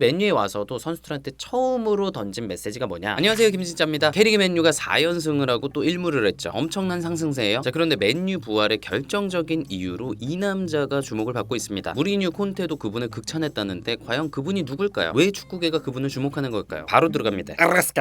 맨유에 와서도 선수들한테 처음으로 던진 메시지가 뭐냐. 안녕하세요, 김진짜입니다. 캐리기 맨유가 4연승을 하고 또 1무를 했죠. 엄청난 상승세예요. 자, 그런데 맨유 부활의 결정적인 이유로 이 남자가 주목을 받고 있습니다. 무리뉴 콘테도 그분을 극찬했다는데 과연 그분이 누굴까요? 왜 축구계가 그분을 주목하는 걸까요? 바로 들어갑니다.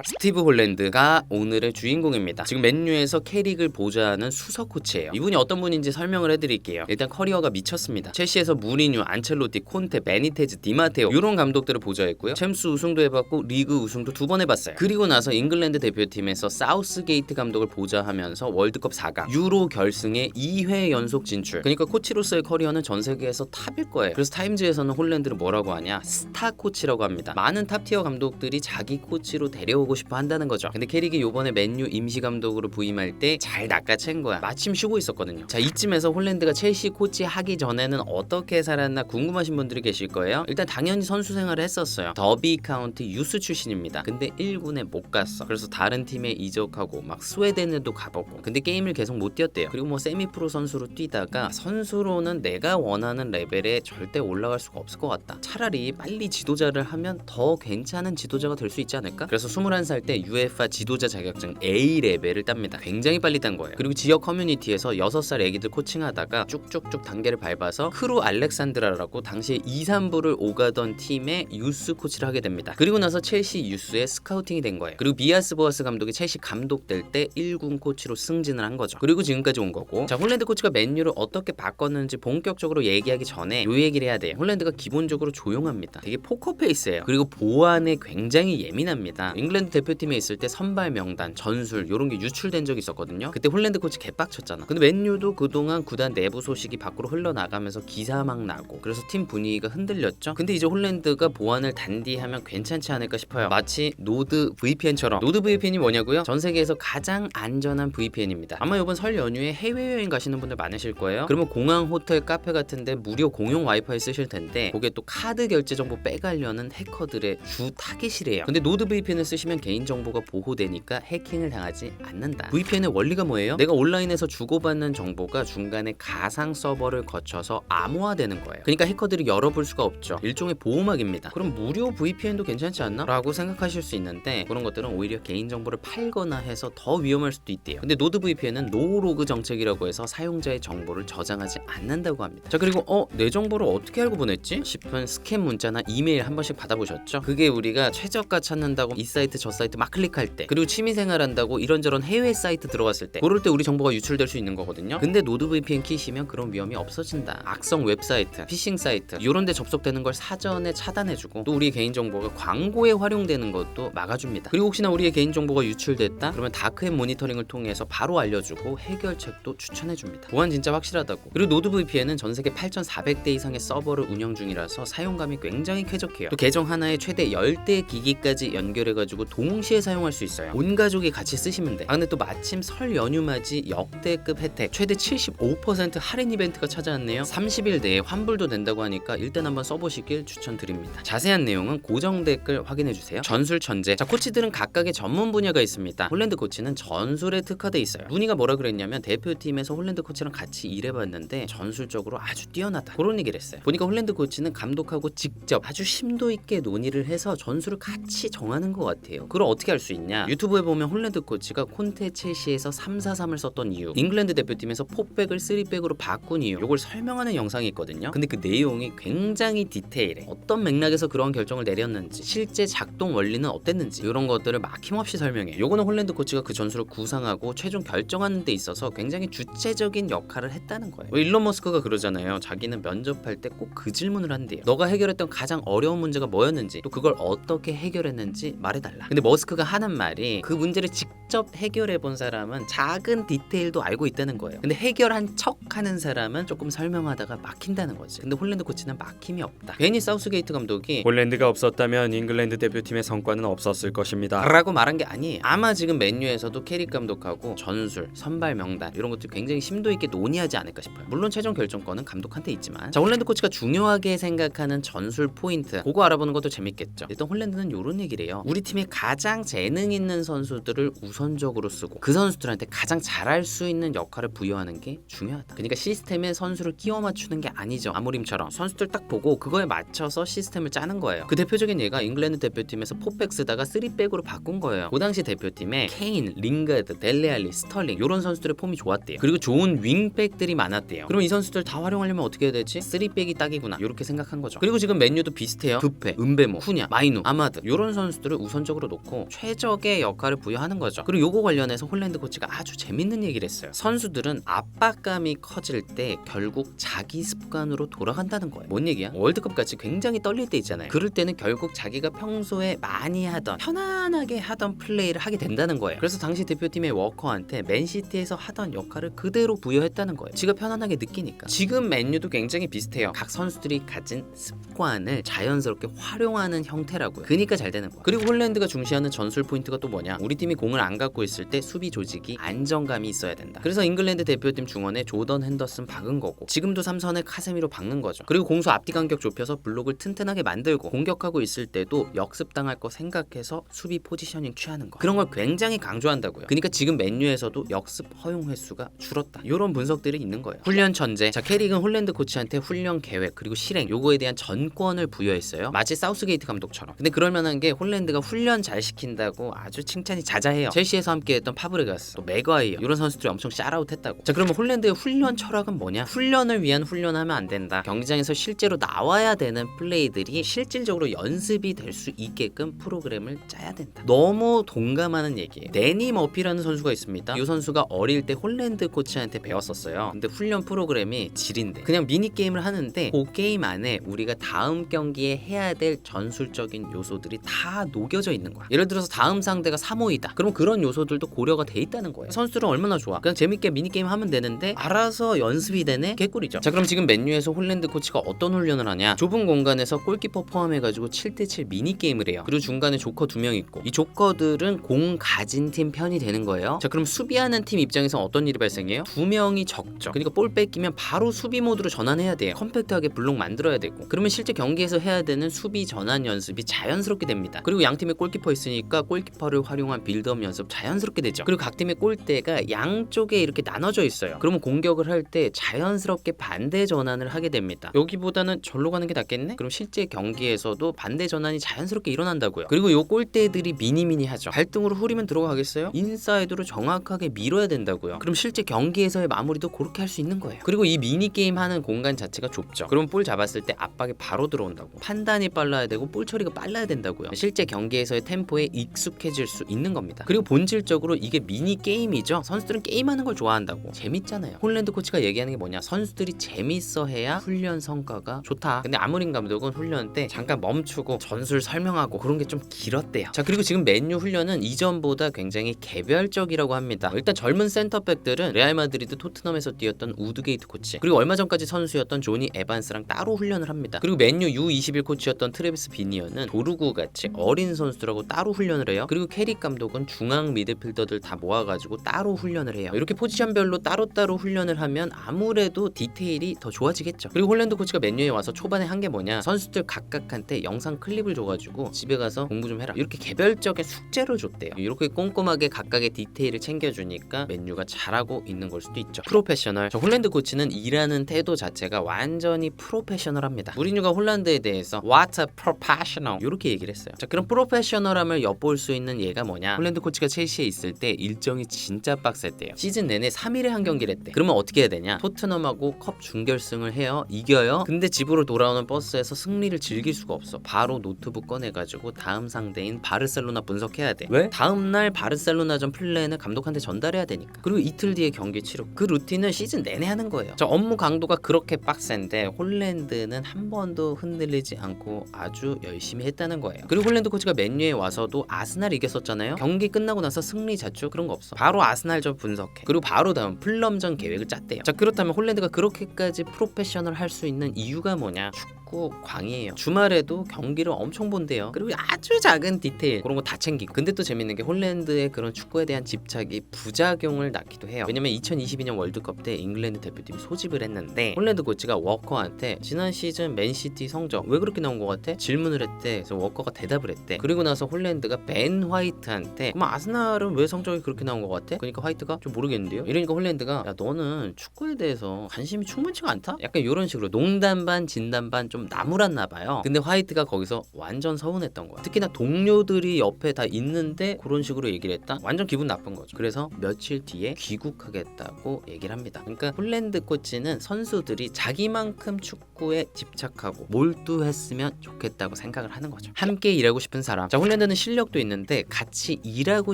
스티브 홀랜드가 오늘의 주인공입니다. 지금 맨유에서 캐릭을 보좌하는 수석 코치예요. 이분이 어떤 분인지 설명을 해드릴게요. 일단 커리어가 미쳤습니다. 첼시에서 무리뉴, 안첼로티, 콘테, 베니테즈, 디마테오 이런 감독들을 보좌했고요. 챔스 우승도 해봤고 리그 우승도 2번 해봤어요. 그리고 나서 잉글랜드 대표팀에서 사우스게이트 감독을 보좌하면서 월드컵 4강, 유로 결승에 2회 연속 진출. 그러니까 코치로서의 커리어는 전 세계에서 탑일 거예요. 그래서 타임즈에서는 홀랜드를 뭐라고 하냐? 스타 코치라고 합니다. 많은 탑티어 감독들이 자기 코치로 데려오고 싶어 한다는 거죠. 근데 캐릭이 요번에 맨유 임시 감독으로 부임할 때 잘 낚아챈 거야. 마침 쉬고 있었거든요. 자, 이쯤에서 홀랜드가 첼시 코치 하기 전에는 어떻게 살았나 궁금하신 분들이 계실 거예요. 일단 당연히 선수 생활을 했었어요. 더비 카운티 유스 출신입니다. 근데 1군에 못 갔어. 그래서 다른 팀에 이적하고 막 스웨덴에도 가보고. 근데 게임을 계속 못 뛰었대요. 그리고 뭐 세미 프로 선수로 뛰다가 선수로는 내가 원하는 레벨에 절대 올라갈 수가 없을 것 같다. 차라리 빨리 지도자를 하면 더 괜찮은 지도자가 될 수 있지 않을까? 그래서 21살 때 UEFA 지도자 자격증 A 레벨을 땁니다. 굉장히 빨리 딴 거예요. 그리고 지역 커뮤니티에서 6살 애기들 코칭하다가 쭉쭉쭉 단계를 밟아서 크루 알렉산드라라고 당시에 2, 3부를 오가던 팀의 유스 코치를 하게 됩니다. 그리고 나서 첼시 유스에 스카우팅이 된 거예요. 그리고 비아스 보아스 감독이 첼시 감독 될 때 1군 코치로 승진을 한 거죠. 그리고 지금까지 온 거고. 자, 홀랜드 코치가 맨유를 어떻게 바꿨는지 본격적으로 얘기하기 전에 요 얘기를 해야 돼요. 홀랜드가 기본적으로 조용합니다. 되게 포커페이스예요. 그리고 보안에 굉장히 예민합니다. 잉글랜드 대표팀에 있을 때 선발 명단, 전술 요런 게 유출된 적이 있었거든요. 그때 홀랜드 코치 개빡쳤잖아. 근데 맨유도 그동안 구단 내부 소식이 밖으로 흘러나가면서 기사 막 나고 그래서 팀 분위기가 흔들렸죠. 근데 이제 홀랜드가 보안을 단디하면 괜찮지 않을까 싶어요. 마치 노드 VPN처럼. 노드 VPN이 뭐냐고요? 전 세계에서 가장 안전한 VPN입니다. 아마 이번 설 연휴에 해외여행 가시는 분들 많으실 거예요. 그러면 공항, 호텔, 카페 같은데 무료 공용 와이파이 쓰실 텐데 거기에 또 카드 결제 정보 빼가려는 해커들의 주 타깃이래요. 근데 노드 VPN을 쓰시면 개인정보가 보호되니까 해킹을 당하지 않는다. VPN의 원리가 뭐예요? 내가 온라인에서 주고받는 정보가 중간에 가상 서버를 거쳐서 암호화되는 거예요. 그러니까 해커들이 열어볼 수가 없죠. 일종의 보호막입니다. 그럼 무료 VPN도 괜찮지 않나? 라고 생각하실 수 있는데 그런 것들은 오히려 개인정보를 팔거나 해서 더 위험할 수도 있대요. 근데 노드 VPN은 노로그 정책이라고 해서 사용자의 정보를 저장하지 않는다고 합니다. 자, 그리고 내 정보를 어떻게 알고 보냈지? 싶은 스캠 문자나 이메일 한 번씩 받아보셨죠? 그게 우리가 최저가 찾는다고 이 사이트 저 사이트 막 클릭할 때, 그리고 취미생활 한다고 이런저런 해외 사이트 들어갔을 때, 그럴 때 우리 정보가 유출될 수 있는 거거든요. 근데 노드 VPN 키시면 그런 위험이 없어진다. 악성 웹사이트, 피싱 사이트 이런 데 접속되는 걸 사전에 차단해주고 또 우리의 개인정보가 광고에 활용되는 것도 막아줍니다. 그리고 혹시나 우리의 개인정보가 유출됐다? 그러면 다크웹 모니터링을 통해서 바로 알려주고 해결책도 추천해줍니다. 보안 진짜 확실하다고. 그리고 노드 VPN은 전 세계 8,400대 이상의 서버를 운영 중이라서 사용감이 굉장히 쾌적해요. 또 계정 하나에 최대 10대 기기까지 연결해가지고 동시에 사용할 수 있어요. 온 가족이 같이 쓰시면 돼. 근데 또 마침 설 연휴 맞이 역대급 혜택 최대 75% 할인 이벤트가 찾아왔네요. 30일 내에 환불도 된다고 하니까 일단 한번 써보시길 추천드립니다. 자세한 내용은 고정 댓글 확인해주세요. 전술 천재. 자, 코치들은 각각의 전문 분야가 있습니다. 홀랜드 코치는 전술에 특화돼 있어요. 문의가 뭐라 그랬냐면 대표팀에서 홀랜드 코치랑 같이 일해봤는데 전술적으로 아주 뛰어나다 그런 얘기를 했어요. 보니까 홀랜드 코치는 감독하고 직접 아주 심도 있게 논의를 해서 전술을 같이 정하는 것 같아요. 그걸 어떻게 할 수 있냐? 유튜브에 보면 홀랜드 코치가 콘테 첼시에서 3-4-3을 썼던 이유, 잉글랜드 대표팀에서 4백을 3백으로 바꾼 이유, 요걸 설명하는 영상이 있거든요. 근데 그 내용이 굉장히 디테일해. 어떤 맥락에서 그런 결정을 내렸는지, 실제 작동 원리는 어땠는지 이런 것들을 막힘없이 설명해. 요거는 홀랜드 코치가 그 전술을 구상하고 최종 결정하는 데 있어서 굉장히 주체적인 역할을 했다는 거예요. 일론 머스크가 그러잖아요. 자기는 면접할 때 꼭 그 질문을 한대요. 너가 해결했던 가장 어려운 문제가 뭐였는지, 또 그걸 어떻게 해결했는지 말해달라. 근데 머스크가 하는 말이 그 문제를 직접 해결해 본 사람은 작은 디테일도 알고 있다는 거예요. 근데 해결한 척 하는 사람은 조금 설명하다가 막힌다는 거지. 근데 홀랜드 코치는 막힘이 없다. 괜히 사우스게이트 감독이 홀랜드가 없었다면 잉글랜드 대표팀의 성과는 없었을 것입니다 라고 말한 게 아니에요. 아마 지금 맨유에서도 캐릭 감독하고 전술, 선발 명단 이런 것들 굉장히 심도 있게 논의하지 않을까 싶어요. 물론 최종 결정권은 감독한테 있지만. 자, 홀랜드 코치가 중요하게 생각하는 전술 포인트, 그거 알아보는 것도 재밌겠죠. 일단 홀랜드는 이런 얘기를 해요. 우리 팀에 가장 재능 있는 선수들을 우선 우선적으로 쓰고 그 선수들한테 가장 잘할 수 있는 역할을 부여하는 게 중요하다. 그러니까 시스템에 선수를 끼워 맞추는 게 아니죠. 아모림처럼 선수들 딱 보고 그거에 맞춰서 시스템을 짜는 거예요. 그 대표적인 예가 잉글랜드 대표팀에서 4백 쓰다가 3백으로 바꾼 거예요. 그 당시 대표팀에 케인, 링가드, 델레알리, 스털링 이런 선수들의 폼이 좋았대요. 그리고 좋은 윙백들이 많았대요. 그럼 이 선수들 다 활용하려면 어떻게 해야 되지? 3백이 딱이구나 이렇게 생각한 거죠. 그리고 지금 맨유도 비슷해요. 두페, 은베모, 쿠냐, 마이누, 아마드 이런 선수들을 우선적으로 놓고 최적의 역할을 부여하는 거죠. 그리고 요거 관련해서 홀랜드 코치가 아주 재밌는 얘기를 했어요. 선수들은 압박감이 커질 때 결국 자기 습관으로 돌아간다는 거예요. 뭔 얘기야? 월드컵 같이 굉장히 떨릴 때 있잖아요. 그럴 때는 결국 자기가 평소에 많이 하던 편안하게 하던 플레이를 하게 된다는 거예요. 그래서 당시 대표팀의 워커한테 맨시티에서 하던 역할을 그대로 부여했다는 거예요. 지가 편안하게 느끼니까. 지금 맨유도 굉장히 비슷해요. 각 선수들이 가진 습관을 자연스럽게 활용하는 형태라고요. 그러니까 잘 되는 거예요. 그리고 홀랜드가 중시하는 전술 포인트가 또 뭐냐? 우리 팀이 공을 안 갖고 있을 때 수비 조직이 안정감이 있어야 된다. 그래서 잉글랜드 대표팀 중원에 조던 핸더슨 박은 거고 지금도 삼선에 카세미로 박는 거죠. 그리고 공수 앞뒤 간격 좁혀서 블록을 튼튼하게 만들고 공격하고 있을 때도 역습당할 거 생각해서 수비 포지셔닝 취하는 거. 그런 걸 굉장히 강조한다고요. 그러니까 지금 맨유에서도 역습 허용 횟수가 줄었다. 이런 분석들이 있는 거예요. 훈련 천재. 자, 캐릭은 홀랜드 코치한테 훈련 계획 그리고 실행 요거에 대한 전권을 부여했어요. 마치 사우스게이트 감독처럼. 근데 그럴 만한 게 홀랜드가 훈련 잘 시킨다고 아주 칭찬이 자자해요. 첼시에서 함께했던 파브레가스, 또 맥과이어 이런 선수들이 엄청 샤라웃했다고. 자, 그러면 홀랜드의 훈련 철학은 뭐냐? 훈련을 위한 훈련하면 안 된다. 경기장에서 실제로 나와야 되는 플레이들이 실질적으로 연습이 될 수 있게끔 프로그램을 짜야 된다. 너무 동감하는 얘기예요. 데니 머피라는 선수가 있습니다. 이 선수가 어릴 때 홀랜드 코치한테 배웠었어요. 근데 훈련 프로그램이 지린데 그냥 미니게임을 하는데 그 게임 안에 우리가 다음 경기에 해야 될 전술적인 요소들이 다 녹여져 있는 거야. 예를 들어서 다음 상대가 3호이다. 그럼 그런 요소들도 고려가 돼 있다는 거예요. 선수들은 얼마나 좋아. 그냥 재밌게 미니게임 하면 되는데 알아서 연습이 되네? 개꿀이죠. 자, 그럼 지금 맨유에서 홀랜드 코치가 어떤 훈련을 하냐? 좁은 공간에서 골키퍼 포함해가지고 7대7 미니게임을 해요. 그리고 중간에 조커 2명 있고 이 조커들은 공 가진 팀 편이 되는 거예요. 자, 그럼 수비하는 팀 입장에서 어떤 일이 발생해요? 2명이 적죠. 그러니까 볼 뺏기면 바로 수비 모드로 전환해야 돼요. 컴팩트하게 블록 만들어야 되고 그러면 실제 경기에서 해야 되는 수비 전환 연습이 자연스럽게 됩니다. 그리고 양 팀에 골키퍼 있으니까 골키퍼를 활용한 빌드업 연습 자연스럽게 되죠. 그리고 각 팀의 골대가 양쪽에 이렇게 나눠져 있어요. 그러면 공격을 할 때 자연스럽게 반대 전환을 하게 됩니다. 여기보다는 절로 가는 게 낫겠네? 그럼 실제 경기에서도 반대 전환이 자연스럽게 일어난다고요. 그리고 요 골대들이 미니미니하죠. 발등으로 후리면 들어가겠어요? 인사이드로 정확하게 밀어야 된다고요. 그럼 실제 경기에서의 마무리도 그렇게 할 수 있는 거예요. 그리고 이 미니게임 하는 공간 자체가 좁죠. 그럼 볼 잡았을 때 압박이 바로 들어온다고. 판단이 빨라야 되고 볼 처리가 빨라야 된다고요. 실제 경기에서의 템포에 익숙해질 수 있는 겁니다. 그리고 본질적으로 이게 미니게임이죠. 선수들은 게임하는 걸 좋아한다고. 재밌잖아요. 홀랜드 코치가 얘기하는 게 뭐냐? 선수들이 재밌어 해야 훈련 성과가 좋다. 근데 아모린 감독은 훈련 때 잠깐 멈추고 전술 설명하고 그런 게 좀 길었대요. 자, 그리고 지금 맨유 훈련은 이전보다 굉장히 개별적이라고 합니다. 일단 젊은 센터백들은 레알 마드리드, 토트넘에서 뛰었던 우드게이트 코치, 그리고 얼마 전까지 선수였던 조니 에반스랑 따로 훈련을 합니다. 그리고 맨유 U21 코치였던 트래비스 비니어는 도르구 같이 어린 선수들하고 따로 훈련을 해요. 그리고 캐릭 감독은 중앙 미드필더들 다 모아가지고 따로 훈련을 해요. 이렇게 포지션별로 따로따로 훈련을 하면 아무래도 디테일이 더 좋아지겠죠. 그리고 홀랜드 코치가 맨유에 와서 초반에 한 게 뭐냐? 선수들 각각한테 영상 클립을 줘가지고 집에 가서 공부 좀 해라. 이렇게 개별적인 숙제를 줬대요. 이렇게 꼼꼼하게 각각의 디테일을 챙겨주니까 맨유가 잘하고 있는 걸 수도 있죠. 프로페셔널. 저 홀랜드 코치는 일하는 태도 자체가 완전히 프로페셔널합니다. 무리뉴가 홀란드에 대해서 What a professional 이렇게 얘기를 했어요. 자, 그럼 프로페셔널함을 엿볼 수 있는 예가 뭐냐? 홀랜드 코치가 첼시에 있을 때 일정이 진짜 빡셌대요. 시즌 내내 3일에 한 경기를 했대. 그러면 어떻게 해야 되냐? 토트넘하고 컵 준결승을 해요. 이겨요. 근데 집으로 돌아오는 버스에서 승리를 즐길 수가 없어. 바로 노트북 꺼내가지고 다음 상대인 바르셀로나 분석해야 돼. 왜? 다음날 바르셀로나전 플랜을 감독한테 전달해야 되니까. 그리고 이틀 뒤에 경기 치르고 그 루틴을 시즌 내내 하는 거예요. 저 업무 강도가 그렇게 빡센데 홀랜드는 한 번도 흔들리지 않고 아주 열심히 했다는 거예요. 그리고 홀랜드 코치가 맨유에 와서도 아스날 이겼었잖아요. 경기 끝나고 나서 승리 자축 그런 거 없어. 바로 아스날전 분석해. 그리고 바로 다음 플럼전 계획을 짰대요. 자, 그렇다면 홀랜드가 그렇게까지 프로페셔널 할 수 있는 이유가 뭐냐? 축구 광이에요. 주말에도 경기를 엄청 본대요. 그리고 아주 작은 디테일 그런 거 다 챙기고. 근데 또 재밌는 게 홀랜드의 그런 축구에 대한 집착이 부작용을 낳기도 해요. 왜냐면 2022년 월드컵 때 잉글랜드 대표팀이 소집을 했는데 홀랜드 코치가 워커한테 지난 시즌 맨시티 성적 왜 그렇게 나온 것 같아? 질문을 했대. 그래서 워커가 대답을 했대. 그리고 나서 홀랜드가 벤 화이트한테 그럼 아스날은 왜 성적이 그렇게 나온 것 같아? 그러니까 화이트가 좀 모르겠는데요. 이러니까 홀랜드가 야 너는 축구에 대해서 관심이 충분치가 않다? 약간 이런 식으로 농담 반 진담 반 좀 나무랐나 봐요. 근데 화이트가 거기서 완전 서운했던 거야. 특히나 동료들이 옆에 다 있는데 그런 식으로 얘기를 했다? 완전 기분 나쁜 거죠. 그래서 며칠 뒤에 귀국하겠다고 얘기를 합니다. 그러니까 홀랜드 코치는 선수들이 자기만큼 축구에 집착하고 몰두했으면 좋겠다고 생각을 하는 거죠. 함께 일하고 싶은 사람. 자, 홀랜드는 실력도 있는데 같이 일하고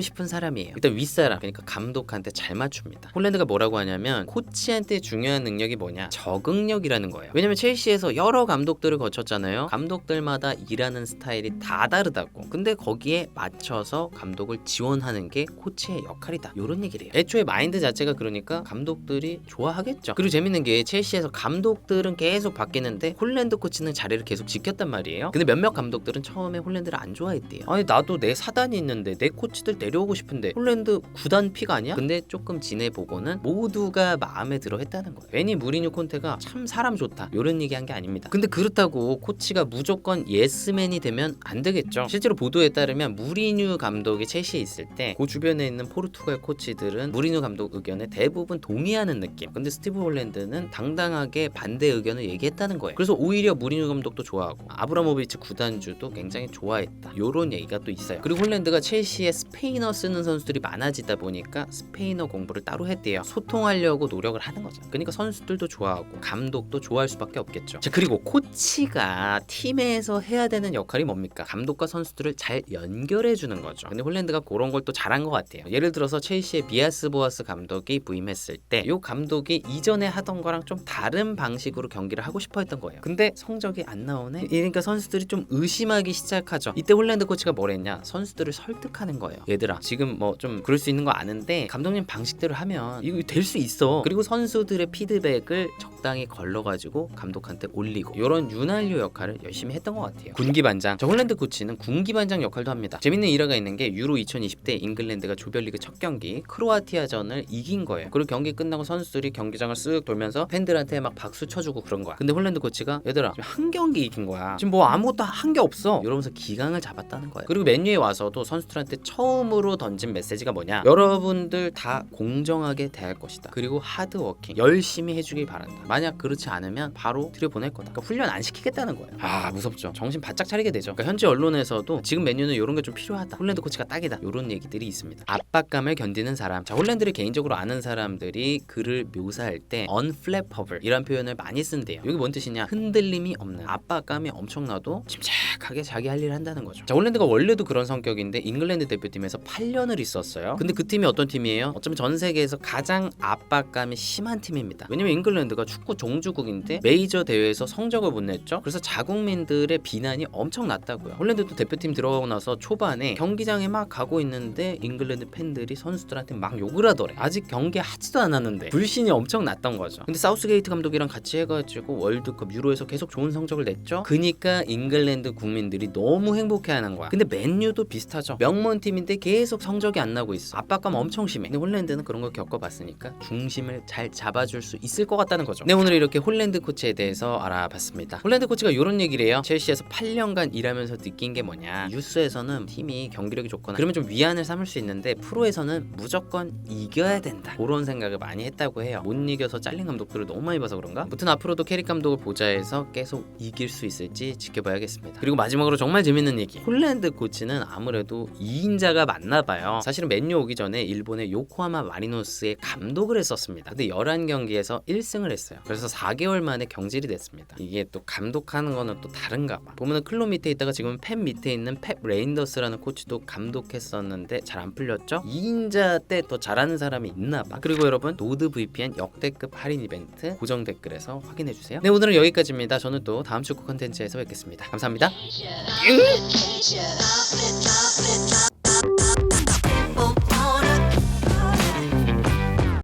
싶은 사람이에요. 일단 윗사람, 그러니까 감독한테 잘 맞춥니다. 홀랜드가 뭐라고 하냐면 코치한테 중요한 능력이 뭐냐? 적응력이라는 거예요. 왜냐면 첼시에서 여러 감독들을 거쳤잖아요. 감독들마다 일하는 스타일이 다 다르다고. 근데 거기에 맞춰서 감독을 지원하는 게 코치의 역할이다. 이런 얘기를 해요. 애초에 마인드 자체가 그러니까 감독들이 좋아하겠죠. 그리고 재밌는 게 첼시에서 감독들은 계속 바뀌는데 홀랜드 코치는 자리를 계속 지켰단 말이에요. 근데 몇몇 감독들은 처음에 홀랜드를 안 좋아했대요. 아니 나도 내 사단이 있는데 내 코치들 내려오고 싶은데 홀랜드 구단 픽 아니야? 근데 조금 지내보고는 모두가 마음에 들어 했다는 거예요. 괜히 무리뉴 콘테가 참 사람 좋다 이런 얘기한 게 아닙니다. 근데 그렇다고 코치가 무조건 예스맨이 되면 안 되겠죠. 실제로 보도에 따르면 무리뉴 감독이 첼시에 있을 때 그 주변에 있는 포르투갈 코치들은 무리뉴 감독 의견에 대부분 동의하는 느낌. 근데 스티브 홀랜드는 당당하게 반대 의견을 얘기했다는 거예요. 그래서 오히려 무리뉴 감독도 좋아하고 아브라모비치 구단주도 굉장히 좋아했다. 요런 얘기가 또 있어요. 그리고 홀랜드가 첼시에 스페인어 쓰는 선수들이 많아지다 보니까 스페인어 공부를 따로 했대요. 소통하려고 노력을 하는 거죠. 그러니까 선수들도 좋아하고 감독도 좋아할 수밖에 없겠죠. 자, 그리고 코치가 팀에서 해야 되는 역할이 뭡니까? 감독과 선수들을 잘 연결해 주는 거죠. 근데 홀랜드가 그런 걸 또 잘한 것 같아요. 예를 들어서 첼시의 비아스 보아스 감독이 부임했을 때 이 감독이 이전에 하던 거랑 좀 다른 방식으로 경기를 하고 싶어 했던 거예요. 근데 성적이 안 나오네? 그러니까 선수들이 좀 의심하기 시작하죠. 이때 홀랜드 코치가 뭘 했냐? 선수들을 설득하는 거예요. 얘들아 지금 뭐 좀 그럴 수 있는 거 아는데 감독님 방식대로 하면 이거 될 수 있어. 그리고 선수들의 피드백을 적당히 걸러가지고 감독한테 올리고 이런 윤활유 역할을 열심히 했던 것 같아요. 군기반장. 저 홀랜드 코치는 군기반장 역할도 합니다. 재밌는 일화가 있는 게 유로 2020때 잉글랜드가 조별리그 첫 경기 크로아티아전을 이긴 거예요. 그리고 경기 끝나고 선수들이 경기장을 쓱 돌면서 팬들한테 막 박수 쳐주고 그런 거야. 근데 홀랜드 코치가 얘들아 지금 한 경기 이긴 거야. 지금 뭐 아무것도 한 게 없어. 이러면서 기강을 잡았다는 거예요. 그리고 맨유에 와서도 선수들한테 처음으로 던진 메시지가 뭐냐? 여러분들 다 공정하게 대할 것이다. 그리고 하드워킹 열심히 해주길 바란다. 만약 그렇지 않으면 바로 들여보낼 거다. 그러니까 훈련 안 시키겠다는 거예요. 아 무섭죠. 정신 바짝 차리게 되죠. 그러니까 현지 언론에서도 지금 맨유는 이런 게 좀 필요하다. 홀랜드 코치가 딱이다. 이런 얘기들이 있습니다. 압박감을 견디는 사람. 자, 홀랜드를 개인적으로 아는 사람들이 글을 묘사할 때 unflappable 이란 표현을 많이 쓴대요. 여기 뭔 뜻이냐? 흔들림이 없는, 압박감이 엄청나도 침착하게 자기 할 일을 한다는 거죠. 자, 홀랜드가 원래도 그런 성격인데 잉글랜드 대표팀에서 8년을 있었어요. 근데 그 팀이 어떤 팀이에요? 어쩌면 전 세계에서 가장 압박감이 심한 팀입니다. 왜냐면 잉글랜드가 축구 종주국인데 메이저 대회에서 성적을 못 냈죠. 그래서 자국민들의 비난이 엄청 났다고요. 홀랜드도 대표팀 들어가고 나서 초반에 경기장에 막 가고 있는데 잉글랜드 팬들이 선수들한테 막 욕을 하더래. 아직 경기하지도 않았는데 불신이 엄청 났던 거죠. 근데 사우스게이트 감독이랑 같이 해가지고 월드컵 유로에서 계속 좋은 성적을 냈죠. 그니까 잉글랜드 국민들이 너무 행복해하는 거야. 근데 맨유도 비슷하죠. 명문 팀인데 계속 성적이 안 나고 있어. 압박감 엄청 심해. 근데 홀랜드는 그런 걸 겪어봤으니까 중심을 잘 잡아줄 수 있을 것 같다는 거죠. 네, 오늘 이렇게 홀랜드 코치에 대해서 알아봤습니다. 홀랜드 코치가 이런 얘기를 해요. 첼시에서 8년간 일하면서 느낀 게 뭐냐? 뉴스에서는 팀이 경기력이 좋거나 그러면 좀 위안을 삼을 수 있는데 프로에서는 무조건 이겨야 된다. 그런 생각을 많이 했다고 해요. 못 이겨서 잘린 감독들을 너무 많이 봐서 그런가? 아무튼 앞으로도 캐릭 감독을 보좌해서 계속 이길 수 있을지 지켜봐야겠습니다. 그리고 마지막으로 정말 재밌는 얘기. 홀랜드 코치는 아무래도 2인자가 맞나 봐요. 사실은 맨유 오기 전에 일본의 요코하마 마리노스의 감독을 했었습니다. 근데 11경기에서 1승을 했어요. 그래서 4개월 만에 경질이 됐습니다. 이게 또 감독하는 거는 또 다른가 봐. 보면은 클럽 밑에 있다가 지금 펩 밑에 있는 펩 레인더스라는 코치도 감독했었는데 잘 안 풀렸죠? 2인자 때 더 잘하는 사람이 있나 봐. 그리고 여러분 노드 VPN 역대급 할인 이벤트 고정 댓글에서 확인해 주세요. 네, 오늘은 여기까지입니다. 저는 또 다음 축구 컨텐츠에서 뵙겠습니다. 감사합니다.